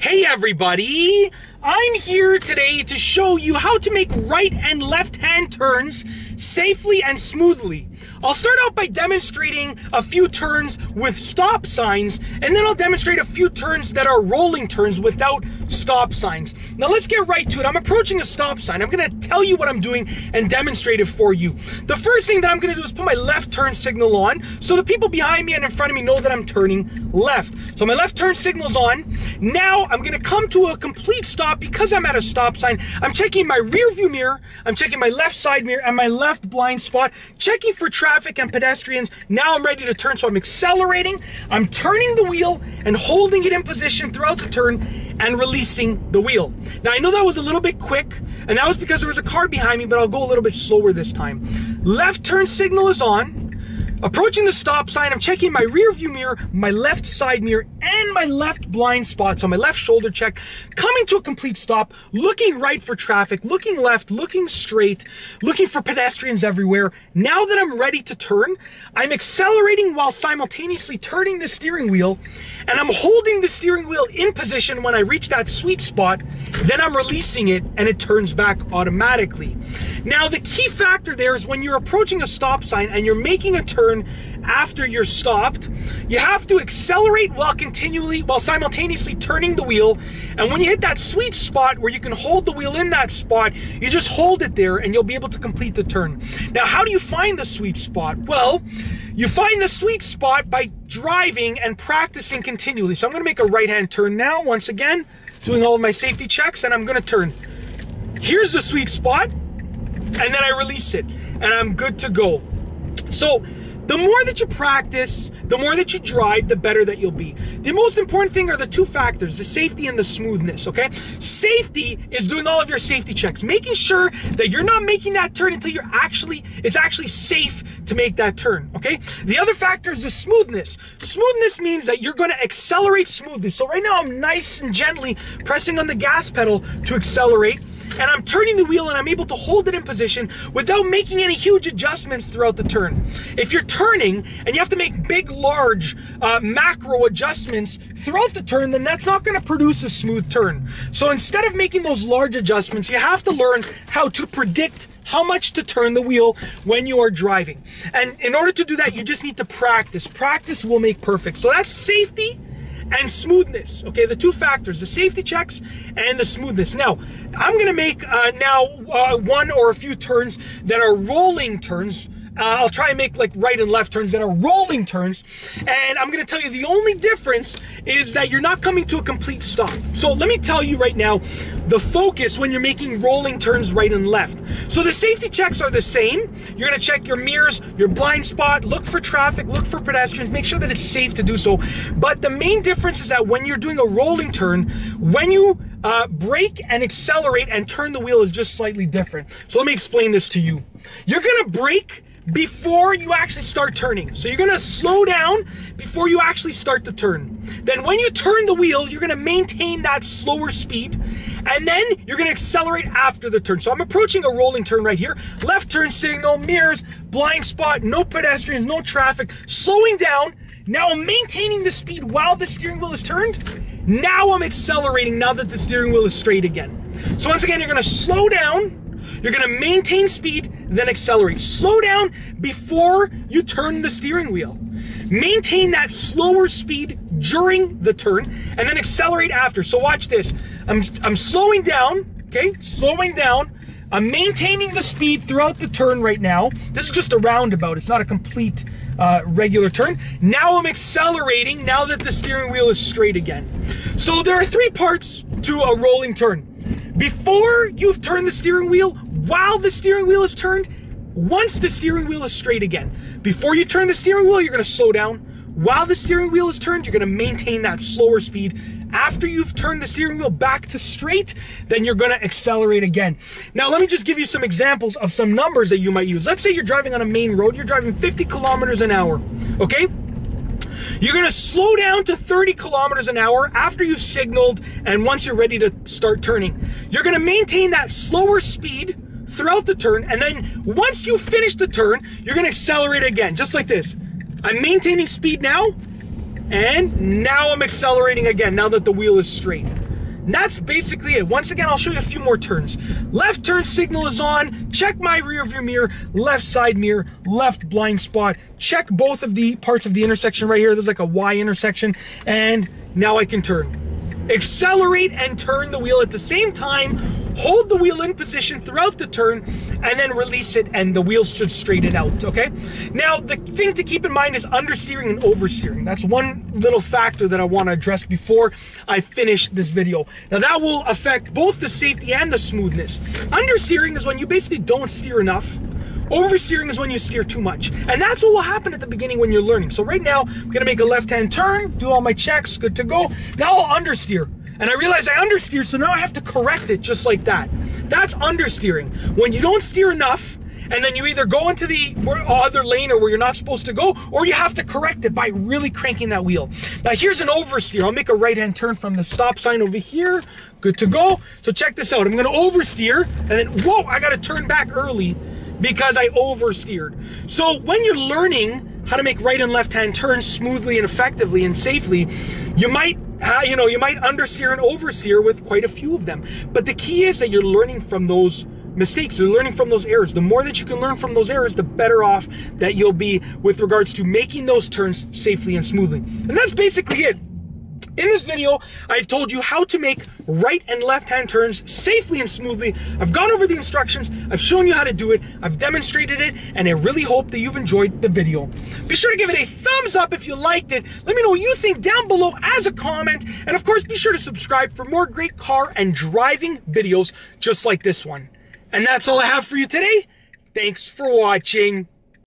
Hey everybody! I'm here today to show you how to make right and left hand turns safely and smoothly. I'll start out by demonstrating a few turns with stop signs, and then I'll demonstrate a few turns that are rolling turns without stop signs. Now let's get right to it. I'm approaching a stop sign. I'm going to tell you what I'm doing and demonstrate it for you. The first thing that I'm going to do is put my left turn signal on so the people behind me and in front of me know that I'm turning left. So my left turn signal's on. Now I'm going to come to a complete stop. Because I'm at a stop sign, I'm checking my rear view mirror, I'm checking my left side mirror and my left blind spot, checking for traffic and pedestrians. Now I'm ready to turn, so I'm accelerating, I'm turning the wheel and holding it in position throughout the turn and releasing the wheel. Now I know that was a little bit quick, and that was because there was a car behind me, but I'll go a little bit slower this time. Left turn signal is on. Approaching the stop sign, I'm checking my rear view mirror, my left side mirror, and my left blind spot, so my left shoulder check, coming to a complete stop, looking right for traffic, looking left, looking straight, looking for pedestrians everywhere. Now that I'm ready to turn, I'm accelerating while simultaneously turning the steering wheel, and I'm holding the steering wheel in position. When I reach that sweet spot, then I'm releasing it and it turns back automatically. Now the key factor there is when you're approaching a stop sign and you're making a turn after you're stopped, you have to accelerate while simultaneously turning the wheel. And when you hit that sweet spot where you can hold the wheel in that spot, you just hold it there and you'll be able to complete the turn. Now, how do you find the sweet spot? Well, you find the sweet spot by driving and practicing continually. So I'm going to make a right-hand turn now, once again, doing all of my safety checks, and I'm going to turn. Here's the sweet spot, and then I release it, and I'm good to go. So the more that you practice, the more that you drive, the better that you'll be. The most important thing are the two factors, the safety and the smoothness, okay? Safety is doing all of your safety checks, making sure that you're not making that turn until it's actually safe to make that turn, okay? The other factor is the smoothness. Smoothness means that you're gonna accelerate smoothly. So right now I'm nice and gently pressing on the gas pedal to accelerate, and I'm turning the wheel and I'm able to hold it in position without making any huge adjustments throughout the turn. If you're turning and you have to make big, large macro adjustments throughout the turn, then that's not going to produce a smooth turn. So instead of making those large adjustments, you have to learn how to predict how much to turn the wheel when you are driving. And in order to do that, you just need to practice. Practice will make perfect. So that's safety and smoothness, okay? The two factors, the safety checks and the smoothness. Now, I'm gonna make one or a few turns that are rolling turns. I'll try and make like right and left turns that are rolling turns. And I'm gonna tell you the only difference is that you're not coming to a complete stop. So let me tell you right now, the focus when you're making rolling turns right and left. So the safety checks are the same. You're gonna check your mirrors, your blind spot, look for traffic, look for pedestrians, make sure that it's safe to do so. But the main difference is that when you're doing a rolling turn, when you brake and accelerate and turn the wheel is just slightly different. So let me explain this to you. You're gonna brake before you actually start turning. So you're gonna slow down before you actually start the turn. Then when you turn the wheel, you're gonna maintain that slower speed, and then you're gonna accelerate after the turn. So I'm approaching a rolling turn right here. Left turn signal, mirrors, blind spot, no pedestrians, no traffic, slowing down. Now I'm maintaining the speed while the steering wheel is turned. Now I'm accelerating now that the steering wheel is straight again. So once again, you're gonna slow down, you're gonna maintain speed, then accelerate. Slow down before you turn the steering wheel. Maintain that slower speed during the turn, and then accelerate after. So watch this. I'm slowing down, okay? Slowing down. I'm maintaining the speed throughout the turn right now. This is just a roundabout. It's not a complete regular turn. Now I'm accelerating now that the steering wheel is straight again. So there are three parts to a rolling turn. Before you've turned the steering wheel, while the steering wheel is turned, once the steering wheel is straight again. Before you turn the steering wheel, you're gonna slow down. While the steering wheel is turned, you're gonna maintain that slower speed. After you've turned the steering wheel back to straight, then you're gonna accelerate again. Now, let me just give you some examples of some numbers that you might use. Let's say you're driving on a main road, you're driving 50 kilometers an hour, okay? You're gonna slow down to 30 kilometers an hour after you've signaled and once you're ready to start turning. You're gonna maintain that slower speed throughout the turn, and then once you finish the turn, you're gonna accelerate again, just like this. I'm maintaining speed now, and now I'm accelerating again, now that the wheel is straight. And that's basically it. Once again, I'll show you a few more turns. Left turn signal is on. Check my rear view mirror, left side mirror, left blind spot. Check both of the parts of the intersection right here. There's like a Y intersection. And now I can turn. Accelerate and turn the wheel at the same time. Hold the wheel in position throughout the turn and then release it, and the wheels should straighten out, okay? Now, the thing to keep in mind is understeering and oversteering. That's one little factor that I want to address before I finish this video. Now, that will affect both the safety and the smoothness. Understeering is when you basically don't steer enough. Oversteering is when you steer too much. And that's what will happen at the beginning when you're learning. So right now, I'm gonna make a left-hand turn, do all my checks, good to go. Now I'll understeer. And I realize I understeered, so now I have to correct it just like that. That's understeering. When you don't steer enough, and then you either go into the other lane or where you're not supposed to go, or you have to correct it by really cranking that wheel. Now here's an oversteer. I'll make a right-hand turn from the stop sign over here. Good to go. So check this out. I'm gonna oversteer, and then, whoa, I gotta turn back early because I oversteered. So when you're learning how to make right and left-hand turns smoothly and effectively and safely, you might understeer and oversteer with quite a few of them. But the key is that you're learning from those mistakes. You're learning from those errors. The more that you can learn from those errors, the better off that you'll be with regards to making those turns safely and smoothly. And that's basically it. In this video, I've told you how to make right and left-hand turns safely and smoothly. I've gone over the instructions, I've shown you how to do it, I've demonstrated it, and I really hope that you've enjoyed the video. Be sure to give it a thumbs up if you liked it. Let me know what you think down below as a comment. And of course, be sure to subscribe for more great car and driving videos just like this one. And that's all I have for you today. Thanks for watching.